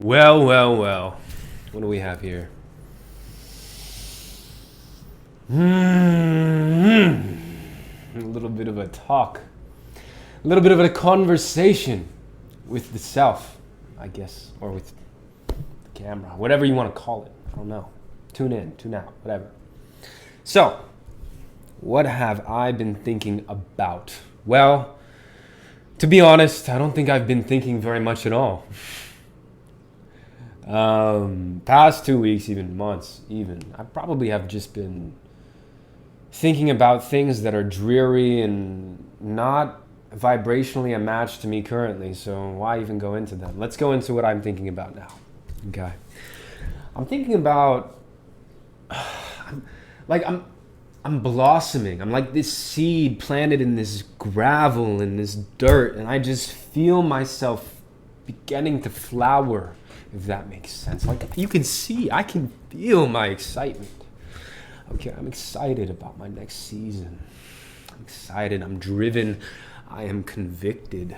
Well. What do we have here? A little bit of a talk. A little bit of a conversation with the self, I guess. Or with the camera. Whatever you want to call it. I don't know. Tune in, tune out, whatever. So, what have I been thinking about? Well, to be honest, I don't think I've been thinking very much at all. Past 2 weeks, even months, I probably have just been thinking about things that are dreary and not vibrationally a match to me currently. So why even go into them? Let's go into what I'm thinking about now. Okay. I'm thinking about, I'm blossoming. I'm like this seed planted in this gravel and this dirt, and I just feel myself beginning to flower, if that makes sense. Like you can see, I can feel my excitement. Okay, I'm excited about my next season. I'm excited, I'm driven, I am convicted.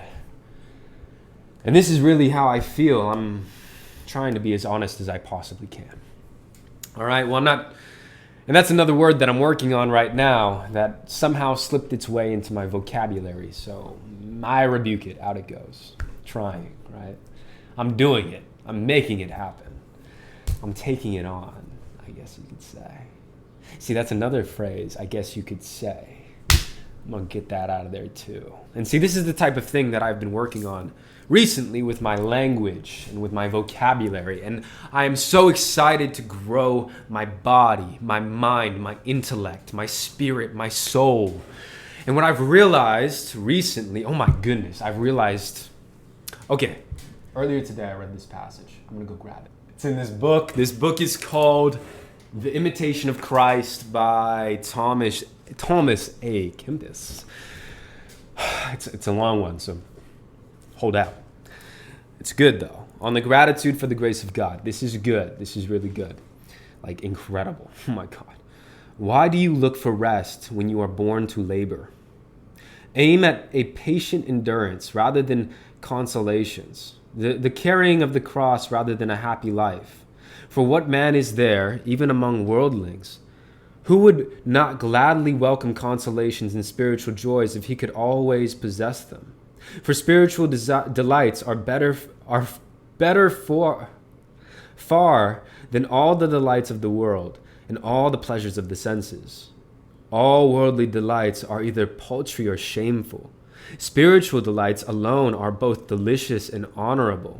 And this is really how I feel. I'm trying to be as honest as I possibly can. All right, well, I'm not, and that's another word that I'm working on right now that somehow slipped its way into my vocabulary. So I rebuke it, out it goes. Trying, right? I'm doing it. I'm making it happen. I'm taking it on, I guess you could say. See, that's another phrase, I guess you could say. I'm going to get that out of there too. And see, this is the type of thing that I've been working on recently with my language and with my vocabulary. And I am so excited to grow my body, my mind, my intellect, my spirit, my soul. And what I've realized recently, oh my goodness, okay, earlier today I read this passage. I'm going to go grab it. It's in this book. This book is called The Imitation of Christ by Thomas A. Kempis. It's a long one, so hold out. It's good though. On the gratitude for the grace of God. This is good. This is really good. Like incredible. Oh my God. Why do you look for rest when you are born to labor? Aim at a patient endurance rather than consolations. The carrying of the cross rather than a happy life. For what man is there, even among worldlings, who would not gladly welcome consolations and spiritual joys if he could always possess them? For spiritual delights are better far than all the delights of the world and all the pleasures of the senses. All worldly delights are either paltry or shameful. Spiritual delights alone are both delicious and honorable,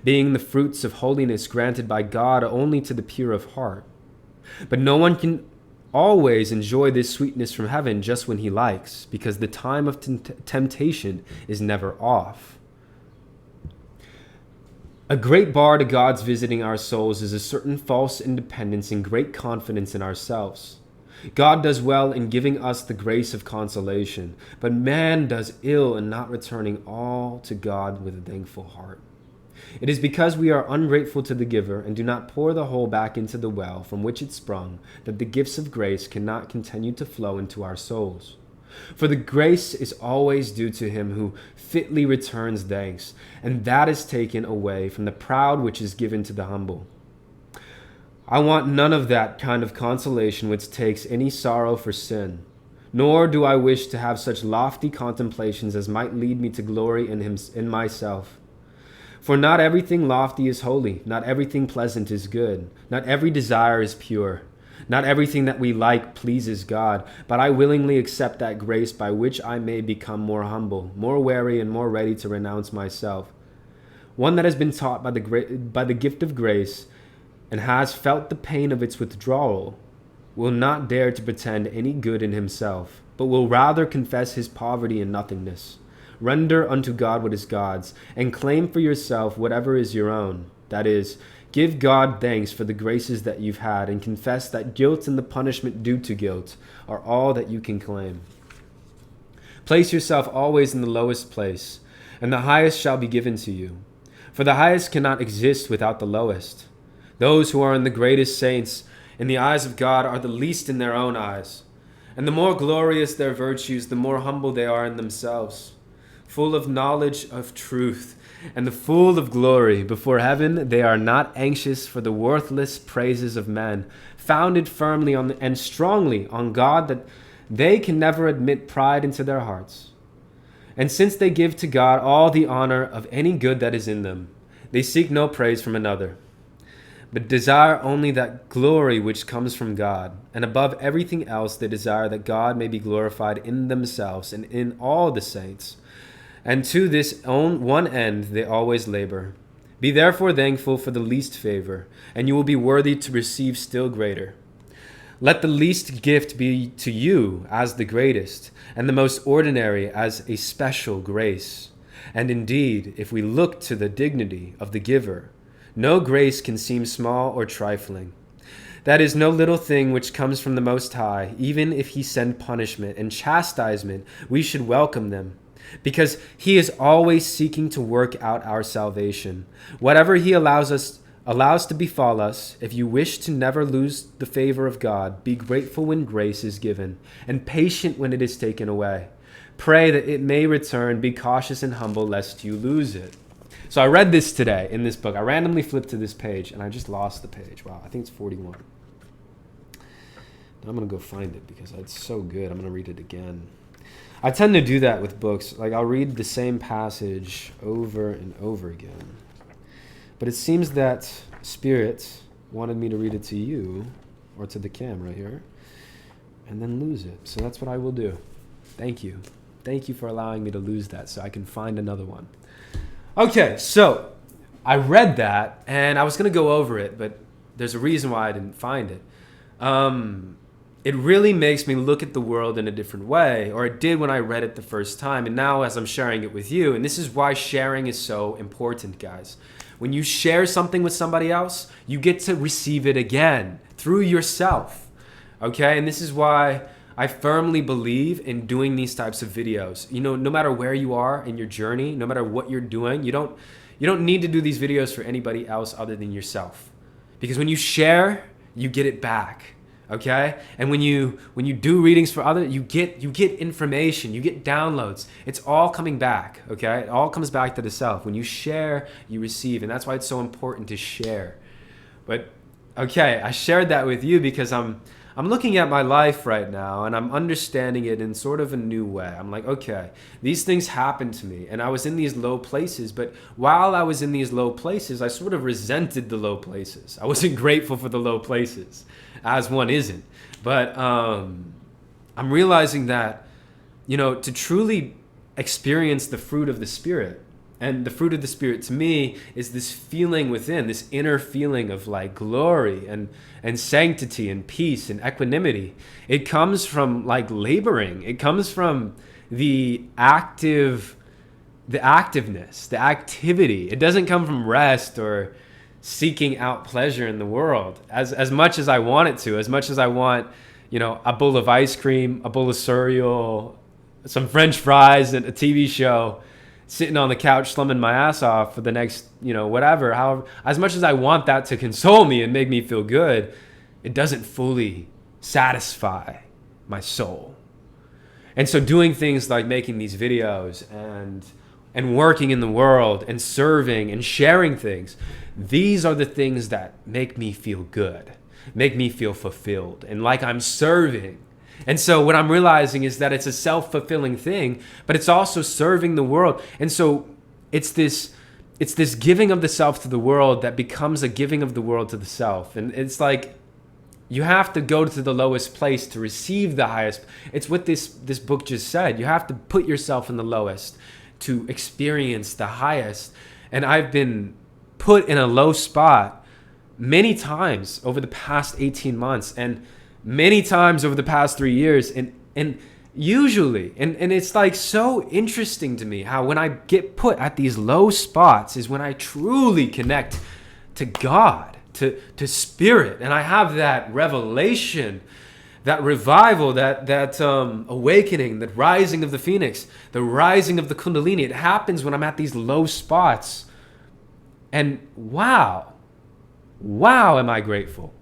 being the fruits of holiness granted by God only to the pure of heart. But no one can always enjoy this sweetness from heaven just when he likes, because the time of temptation is never off. A great bar to God's visiting our souls is a certain false independence and great confidence in ourselves. God does well in giving us the grace of consolation, but man does ill in not returning all to God with a thankful heart. It is because we are ungrateful to the giver and do not pour the whole back into the well from which it sprung that the gifts of grace cannot continue to flow into our souls. For the grace is always due to him who fitly returns thanks, and that is taken away from the proud which is given to the humble. I want none of that kind of consolation which takes any sorrow for sin, nor do I wish to have such lofty contemplations as might lead me to glory in myself. For not everything lofty is holy, not everything pleasant is good, not every desire is pure, not everything that we like pleases God, but I willingly accept that grace by which I may become more humble, more wary, and more ready to renounce myself. One that has been taught by the gift of grace and has felt the pain of its withdrawal will not dare to pretend any good in himself, but will rather confess his poverty and nothingness. Render unto God what is God's, and claim for yourself whatever is your own. That is, give God thanks for the graces that you've had, and confess that guilt and the punishment due to guilt are all that you can claim. Place yourself always in the lowest place, and the highest shall be given to you. For the highest cannot exist without the lowest. Those who are in the greatest saints in the eyes of God are the least in their own eyes. And the more glorious their virtues, the more humble they are in themselves, full of knowledge of truth and the full of glory. Before heaven, they are not anxious for the worthless praises of men, founded firmly on and strongly on God, that they can never admit pride into their hearts. And since they give to God all the honor of any good that is in them, they seek no praise from another, but desire only that glory which comes from God. And above everything else, they desire that God may be glorified in themselves and in all the saints. And to this one end they always labor. Be therefore thankful for the least favor, and you will be worthy to receive still greater. Let the least gift be to you as the greatest, and the most ordinary as a special grace. And indeed, if we look to the dignity of the giver, no grace can seem small or trifling. That is no little thing which comes from the Most High. Even if he send punishment and chastisement, we should welcome them, because he is always seeking to work out our salvation. Whatever he allows to befall us, if you wish to never lose the favor of God, be grateful when grace is given, and patient when it is taken away. Pray that it may return. Be cautious and humble, lest you lose it. So I read this today in this book. I randomly flipped to this page, and I just lost the page. Wow, I think it's 41. Now I'm going to go find it because it's so good. I'm going to read it again. I tend to do that with books. Like, I'll read the same passage over and over again. But it seems that Spirit wanted me to read it to you, or to the camera here, and then lose it. So that's what I will do. Thank you. Thank you for allowing me to lose that so I can find another one. Okay, so I read that, and I was going to go over it, but there's a reason why I didn't find it. It really makes me look at the world in a different way, or it did when I read it the first time, and now as I'm sharing it with you, and this is why sharing is so important, guys. When you share something with somebody else, you get to receive it again through yourself, okay? And this is why I firmly believe in doing these types of videos. You know, no matter where you are in your journey, no matter what you're doing, you don't need to do these videos for anybody else other than yourself. Because when you share, you get it back, okay? And when you do readings for others, you get information, you get downloads. It's all coming back, okay? It all comes back to the self. When you share, you receive, and that's why it's so important to share. But okay, I shared that with you because I'm looking at my life right now, and I'm understanding it in sort of a new way. I'm like, okay, these things happened to me, and I was in these low places, but while I was in these low places, I sort of resented the low places. I wasn't grateful for the low places, as one isn't. But I'm realizing that, you know, to truly experience the fruit of the Spirit, and the fruit of the Spirit to me is this feeling within, this inner feeling of like glory and sanctity and peace and equanimity. It comes from like laboring. It comes from the activeness, the activity. It doesn't come from rest or seeking out pleasure in the world. As much as I want it to, as much as I want, you know, a bowl of ice cream, a bowl of cereal, some French fries, and a TV show, sitting on the couch slumming my ass off for the next, you know, whatever, however, as much as I want that to console me and make me feel good, it doesn't fully satisfy my soul. And so doing things like making these videos and working in the world and serving and sharing things, these are the things that make me feel good, make me feel fulfilled and like I'm serving. And so what I'm realizing is that it's a self-fulfilling thing, but it's also serving the world. And so it's this giving of the self to the world that becomes a giving of the world to the self. And it's like you have to go to the lowest place to receive the highest. It's what this book just said. You have to put yourself in the lowest to experience the highest. And I've been put in a low spot many times over the past 18 months. And many times over the past 3 years, and usually, and it's like so interesting to me how when I get put at these low spots is when I truly connect to God, to Spirit, and I have that revelation, that revival, that awakening, that rising of the phoenix, the rising of the kundalini. It happens when I'm at these low spots, and wow, am I grateful.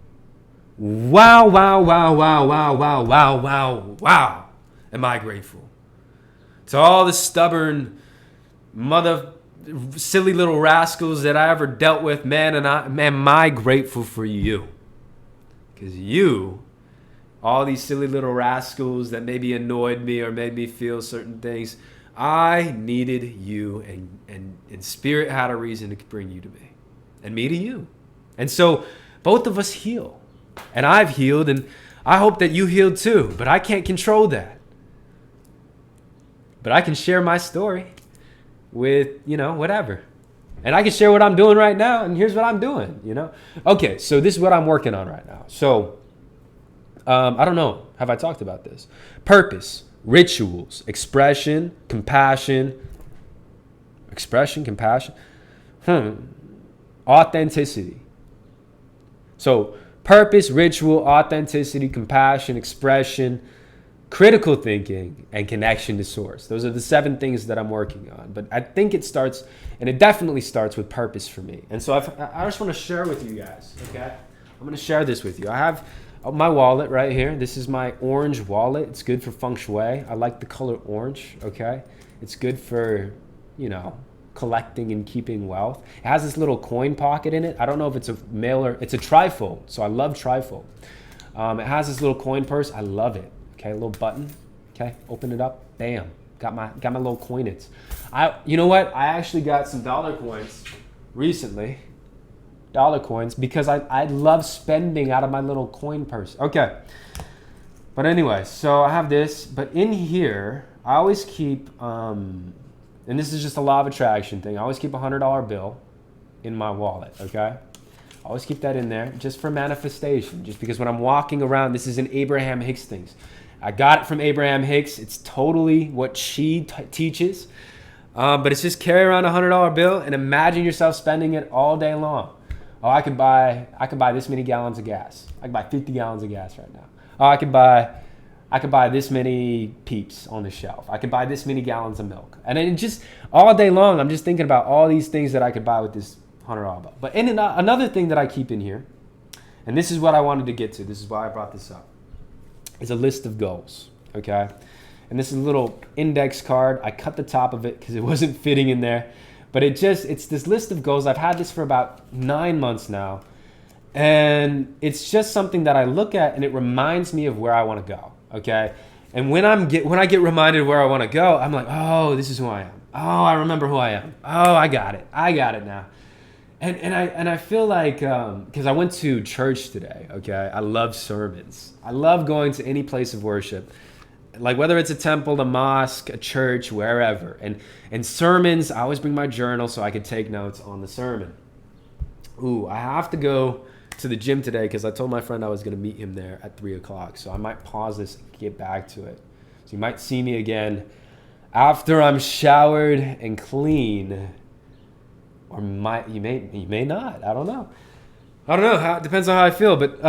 Wow, am I grateful. To all the stubborn silly little rascals that I ever dealt with, man, am I grateful for you. Because you, all these silly little rascals that maybe annoyed me or made me feel certain things, I needed you, and Spirit had a reason to bring you to me, and me to you. And so both of us heal. And I've healed, and I hope that you healed too, but I can't control that. But I can share my story with, whatever. And I can share what I'm doing right now, and here's what I'm doing, Okay, so this is what I'm working on right now. So, I don't know. Have I talked about this? Purpose, rituals, expression, compassion, authenticity. So, purpose, ritual, authenticity, compassion, expression, critical thinking, and connection to source. Those are the 7 things that I'm working on. But I think it starts, and it definitely starts with purpose for me. And so I just want to share with you guys, okay? I'm going to share this with you. I have my wallet right here. This is my orange wallet. It's good for feng shui. I like the color orange, okay? It's good for, collecting and keeping wealth. It has this little coin pocket in it. I don't know if it's a mailer. It's a trifold, so I love trifold. It has this little coin purse. I love it. Okay, a little button. Okay, open it up. Bam, got my little coinage. You know what? I actually got some dollar coins recently. Dollar coins, because I love spending out of my little coin purse. Okay, but anyway, so I have this. But in here, I always keep, and this is just a law of attraction thing. I always keep a $100 bill in my wallet. Okay. Always keep that in there just for manifestation. Just because when I'm walking around, this is an Abraham Hicks thing. I got it from Abraham Hicks. It's totally what she teaches. But it's just carry around a $100 bill and imagine yourself spending it all day long. Oh, I could buy this many gallons of gas. I could buy 50 gallons of gas right now. Oh, I could buy this many Peeps on the shelf. I could buy this many gallons of milk. And then just all day long, I'm just thinking about all these things that I could buy with this $100 bill. But another thing that I keep in here, and this is what I wanted to get to. This is why I brought this up. Is a list of goals, okay? And this is a little index card. I cut the top of it because it wasn't fitting in there. But it's this list of goals. I've had this for about 9 months now. And it's just something that I look at and it reminds me of where I want to go, okay? And when I get reminded of where I want to go, I'm like, oh, this is who I am. Oh, I remember who I am. Oh, I got it now. And I feel like, because I went to church today, okay? I love sermons. I love going to any place of worship, like whether it's a temple, a mosque, a church, wherever. And sermons, I always bring my journal so I could take notes on the sermon. Ooh, I have to go to the gym today because I told my friend I was going to meet him there at 3 o'clock. So I might pause this and get back to it. So you might see me again after I'm showered and clean. Or you may not. I don't know. It depends on how I feel. But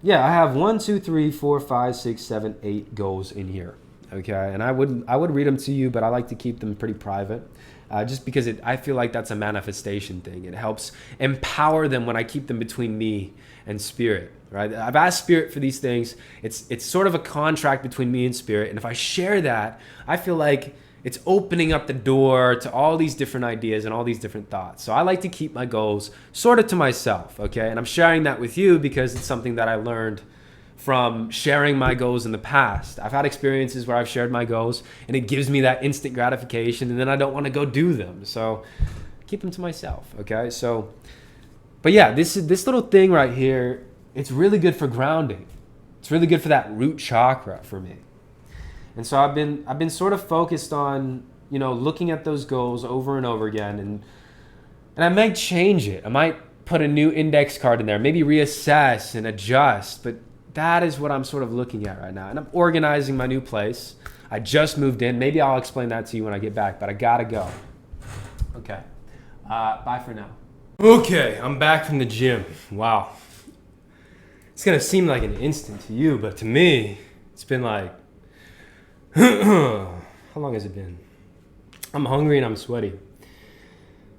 yeah, I have 1, 2, 3, 4, 5, 6, 7, 8 goals in here. Okay, and I would read them to you, but I like to keep them pretty private, just because I feel like that's a manifestation thing. It helps empower them when I keep them between me and Spirit. Right? I've asked Spirit for these things. It's sort of a contract between me and Spirit, and if I share that, I feel like it's opening up the door to all these different ideas and all these different thoughts. So I like to keep my goals sort of to myself, okay? And I'm sharing that with you because it's something that I learned from sharing my goals in the past. I've had experiences where I've shared my goals and it gives me that instant gratification and then I don't want to go do them. So keep them to myself, okay? So, but yeah, this little thing right here, it's really good for grounding. It's really good for that root chakra for me. And so I've been sort of focused on, looking at those goals over and over again, and I might change it. I might put a new index card in there, maybe reassess and adjust, but that is what I'm sort of looking at right now. And I'm organizing my new place. I just moved in. Maybe I'll explain that to you when I get back, but I gotta go. Okay. Bye for now. Okay, I'm back from the gym. Wow. It's gonna seem like an instant to you, but to me, it's been like, how long has it been? I'm hungry and I'm sweaty.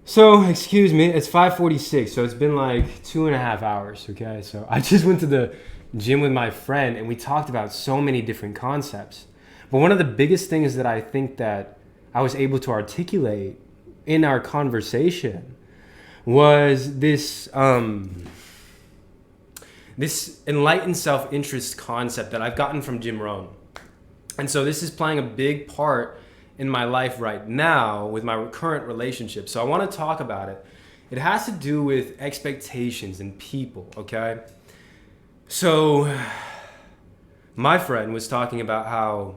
So, excuse me, it's 5:46, so it's been like 2.5 hours, okay? So I just went to the gym with my friend and we talked about so many different concepts. But one of the biggest things that I think that I was able to articulate in our conversation was this this enlightened self-interest concept that I've gotten from Jim Rohn. And so this is playing a big part in my life right now with my current relationship. So I want to talk about it. It has to do with expectations and people, okay? So my friend was talking about how,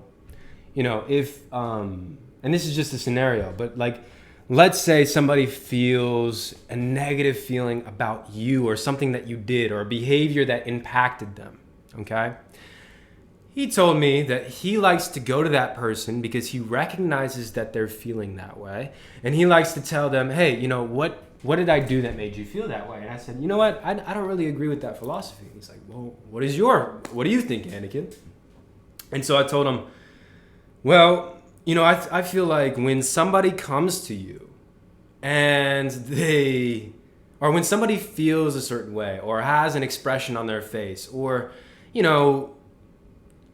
if, and this is just a scenario, but like, let's say somebody feels a negative feeling about you or something that you did or a behavior that impacted them, okay? He told me that he likes to go to that person because he recognizes that they're feeling that way. And he likes to tell them, hey, what did I do that made you feel that way? And I said, you know what? I don't really agree with that philosophy. He's like, well, what do you think, Anakin? And so I told him, well, I feel like when somebody comes to you and or when somebody feels a certain way or has an expression on their face or,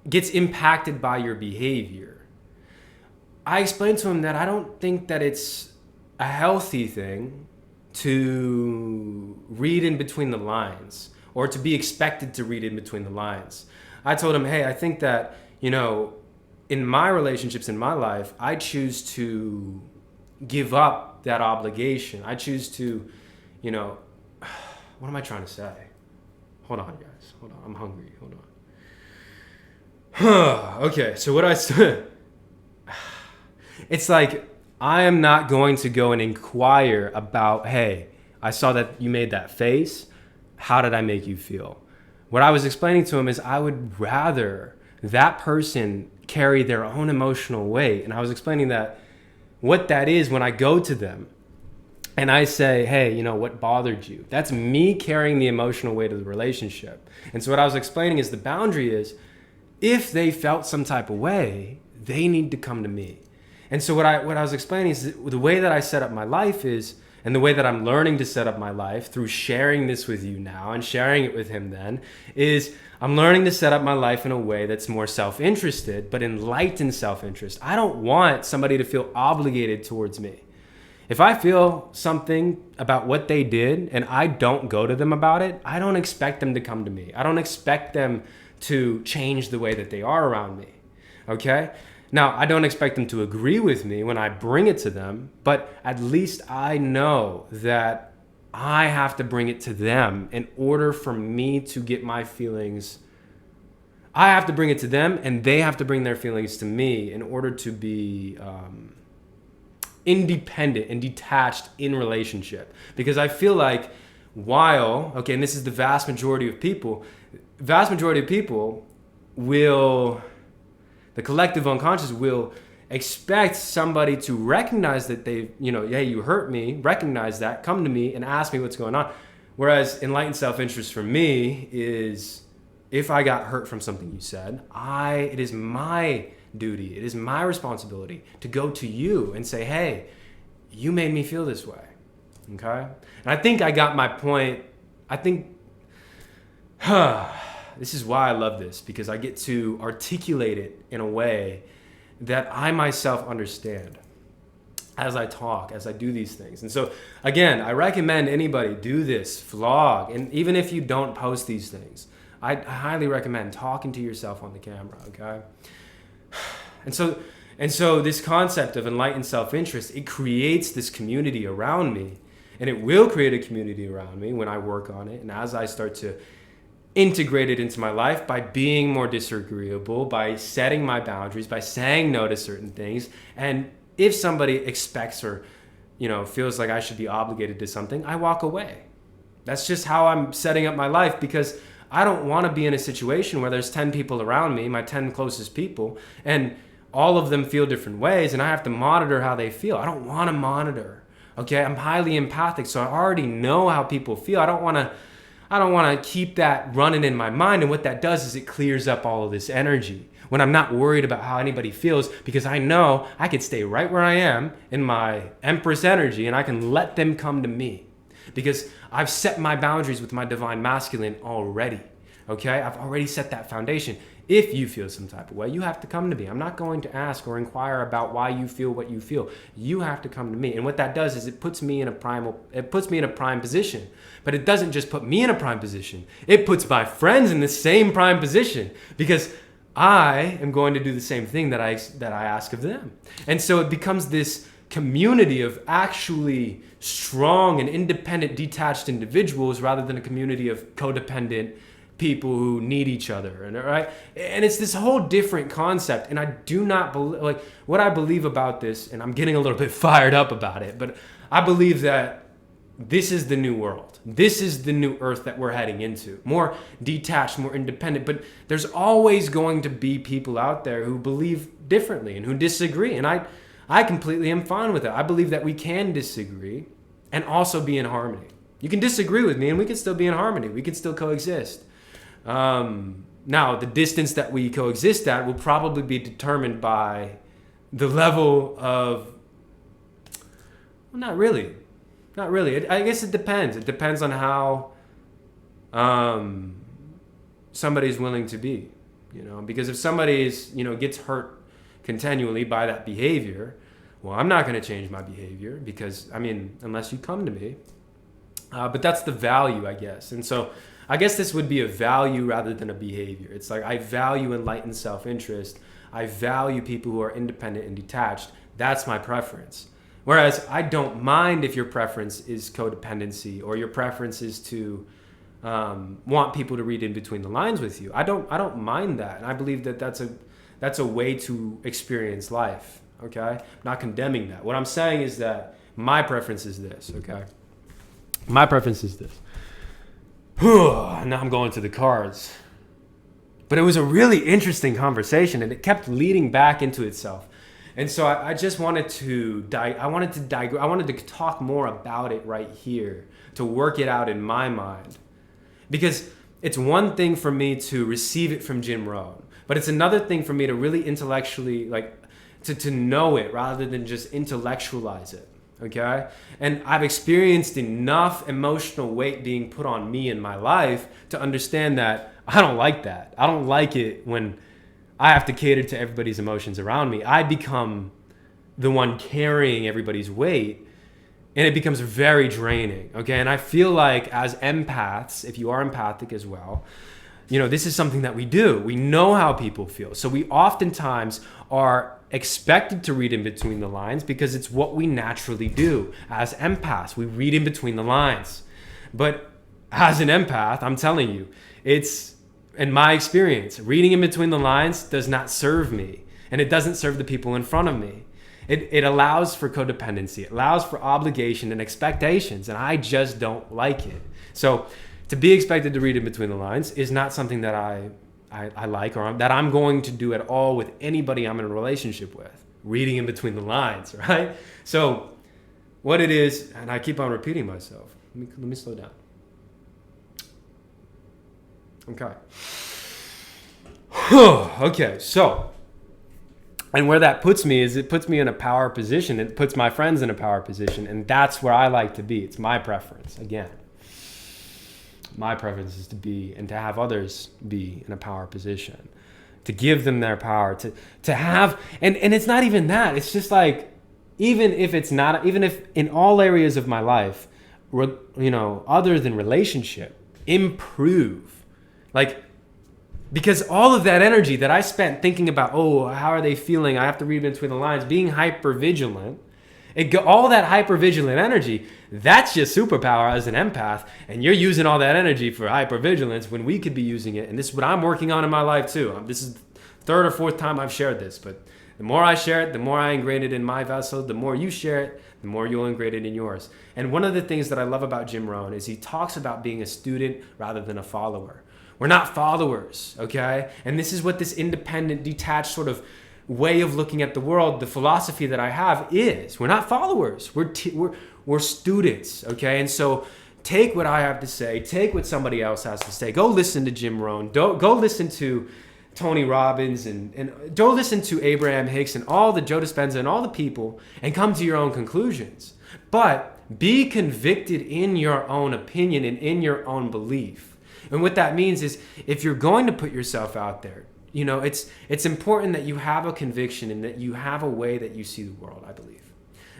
gets impacted by your behavior, I explained to him that I don't think that it's a healthy thing to read in between the lines or to be expected to read in between the lines. I told him, hey, I think that, in my relationships in my life, I choose to give up that obligation. I choose to, what am I trying to say? Hold on, guys. Hold on. I'm hungry. Hold on. Okay, so what I said, it's like I am not going to go and inquire about, hey, I saw that you made that face. How did I make you feel? What I was explaining to him is I would rather that person carry their own emotional weight. And I was explaining that what that is when I go to them and I say, hey, what bothered you? That's me carrying the emotional weight of the relationship. And so what I was explaining is the boundary is, if they felt some type of way, they need to come to me. And so what I was explaining is the way that I set up my life is, and the way that I'm learning to set up my life through sharing this with you now and sharing it with him then, is I'm learning to set up my life in a way that's more self-interested, but enlightened self-interest. I don't want somebody to feel obligated towards me. If I feel something about what they did and I don't go to them about it, I don't expect them to come to me. I don't expect them to change the way that they are around me, okay? Now, I don't expect them to agree with me when I bring it to them, but at least I know that I have to bring it to them in order for me to get my feelings. I have to bring it to them and they have to bring their feelings to me in order to be independent and detached in relationship. Because I feel like and this is the vast majority of people the collective unconscious will expect somebody to recognize that hey, you hurt me, recognize that, come to me and ask me what's going on. Whereas enlightened self-interest for me is, if I got hurt from something you said, it is my duty, it is my responsibility to go to you and say, hey, you made me feel this way, okay? And I think I got my point. This is why I love this, because I get to articulate it in a way that I myself understand as I talk, as I do these things. And so, again, I recommend anybody do this vlog. And even if you don't post these things, I highly recommend talking to yourself on the camera, okay? And so this concept of enlightened self-interest, it creates this community around me. And it will create a community around me when I work on it. And as I start to integrate it into my life by being more disagreeable, by setting my boundaries, by saying no to certain things. And if somebody expects or, feels like I should be obligated to something, I walk away. That's just how I'm setting up my life, because I don't want to be in a situation where there's 10 people around me, my 10 closest people, and all of them feel different ways and I have to monitor how they feel. I don't want to monitor. Okay, I'm highly empathic, so I already know how people feel. I don't want to keep that running in my mind. And what that does is it clears up all of this energy when I'm not worried about how anybody feels, because I know I can stay right where I am in my Empress energy and I can let them come to me because I've set my boundaries with my divine masculine already. Okay, I've already set that foundation. If you feel some type of way, you have to come to me. I'm not going to ask or inquire about why you feel what you feel. You have to come to me. And what that does is it puts me in a prime position. But it doesn't just put me in a prime position. It puts my friends in the same prime position, because I am going to do the same thing that I ask of them. And so it becomes this community of actually strong and independent, detached individuals, rather than a community of codependent people who need each other. And right, and it's this whole different concept. And I do not believe, like, what I believe about this, and I'm getting a little bit fired up about it, but I believe that this is the new world. This is the new earth that we're heading into. More detached, more independent. But there's always going to be people out there who believe differently and who disagree. And I completely am fine with it. I believe that we can disagree and also be in harmony. You can disagree with me and we can still be in harmony. We can still coexist. Now, the distance that we coexist at will probably be determined by the level of... Well, not really. Not really. I guess it depends. It depends on how somebody's willing to be, because if somebody is, gets hurt continually by that behavior, well, I'm not going to change my behavior because, unless you come to me. But that's the value, I guess. And so I guess this would be a value rather than a behavior. It's like I value enlightened self-interest. I value people who are independent and detached. That's my preference. Whereas I don't mind if your preference is codependency or your preference is to want people to read in between the lines with you. I don't mind that, and I believe that that's a way to experience life. Okay, I'm not condemning that. What I'm saying is that my preference is this. Okay, my preference is this. Now I'm going to the cards, but it was a really interesting conversation, and it kept leading back into itself. And so I just wanted to I wanted to talk more about it right here, to work it out in my mind. Because it's one thing for me to receive it from Jim Rohn, but it's another thing for me to really intellectually, to know it rather than just intellectualize it. Okay? And I've experienced enough emotional weight being put on me in my life to understand that I don't like that. I don't like it when I have to cater to everybody's emotions around me. I become the one carrying everybody's weight, and it becomes very draining, okay? And I feel like as empaths, if you are empathic as well, this is something that we do. We know how people feel. So we oftentimes are expected to read in between the lines because it's what we naturally do. As empaths, we read in between the lines. But as an empath, I'm telling you, it's... in my experience, reading in between the lines does not serve me, and it doesn't serve the people in front of me. It allows for codependency. It allows for obligation and expectations, and I just don't like it. So to be expected to read in between the lines is not something that I like, or that I'm going to do at all with anybody I'm in a relationship with. Reading in between the lines, right? So what it is, and I keep on repeating myself. Let me slow down. Okay. Okay, so, and where that puts me is it puts me in a power position. It puts my friends in a power position, and that's where I like to be. It's my preference. Again, my preference is to be and to have others be in a power position, to give them their power, to have, and it's not even that. It's just like, even if in all areas of my life, other than relationship, improve. Because all of that energy that I spent thinking about, how are they feeling? I have to read between the lines, being hyper-vigilant. All that hyper-vigilant energy, that's your superpower as an empath. And you're using all that energy for hyper-vigilance when we could be using it. And this is what I'm working on in my life too. This is the third or fourth time I've shared this. But the more I share it, the more I ingrain it in my vessel. The more you share it, the more you'll ingrain it in yours. And one of the things that I love about Jim Rohn is he talks about being a student rather than a follower. We're not followers, okay? And this is what this independent, detached sort of way of looking at the world, the philosophy that I have is. We're not followers. We're students, okay? And so take what I have to say. Take what somebody else has to say. Go listen to Jim Rohn. Go listen to Tony Robbins and go listen to Abraham Hicks and all the Joe Dispenza and all the people and come to your own conclusions. But be convicted in your own opinion and in your own belief. And what that means is if you're going to put yourself out there, You know, it's important that you have a conviction and that you have a way that you see the world, I believe.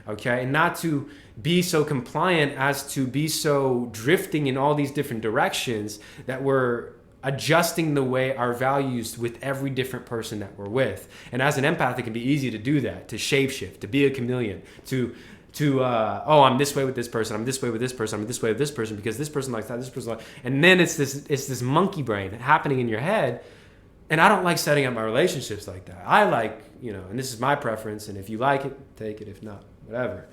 Okay? And not to be so compliant as to be so drifting in all these different directions that we're adjusting the way our values with every different person that we're with. And as an empath, it can be easy to do that, to shapeshift, to be a chameleon, oh, I'm this way with this person, I'm this way with this person, I'm this way with this person because this person likes that, this person likes, and then it's this monkey brain happening in your head. And I don't like setting up my relationships like that. I like, you know, and this is my preference, and if you like it, take it, if not, whatever.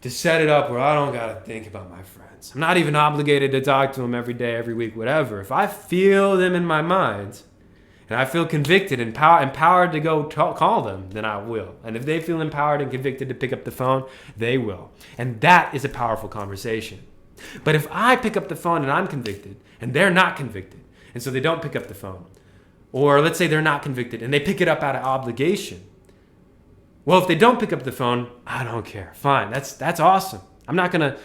To set it up where I don't gotta think about my friends. I'm not even obligated to talk to them every day, every week, whatever. If I feel them in my mind, and I feel convicted and empowered to go call them, then I will. And if they feel empowered and convicted to pick up the phone, they will. And that is a powerful conversation. But if I pick up the phone and I'm convicted, and they're not convicted, and so they don't pick up the phone, or let's say they're not convicted and they pick it up out of obligation. Well, if they don't pick up the phone, I don't care. Fine, that's awesome. I'm not gonna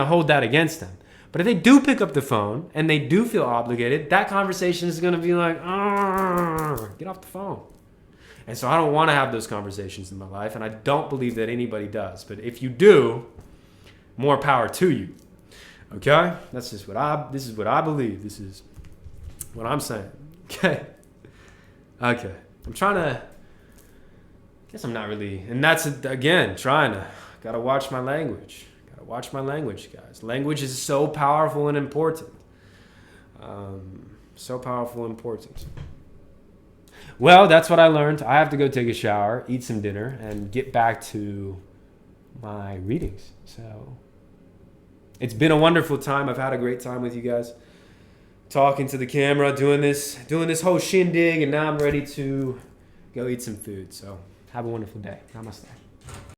hold that against them. But if they do pick up the phone and they do feel obligated, that conversation is gonna be like, get off the phone. And so I don't want to have those conversations in my life, and I don't believe that anybody does. But if you do, more power to you. Okay? This is what I believe. This is what I'm saying. Okay. I guess I'm not really, and that's again, gotta watch my language. Gotta watch my language, guys. Language is so powerful and important. So powerful and important. Well, that's what I learned. I have to go take a shower, eat some dinner, and get back to my readings. So it's been a wonderful time. I've had a great time with you guys. Talking to the camera, doing this whole shindig, and now I'm ready to go eat some food. So have a wonderful day. Namaste.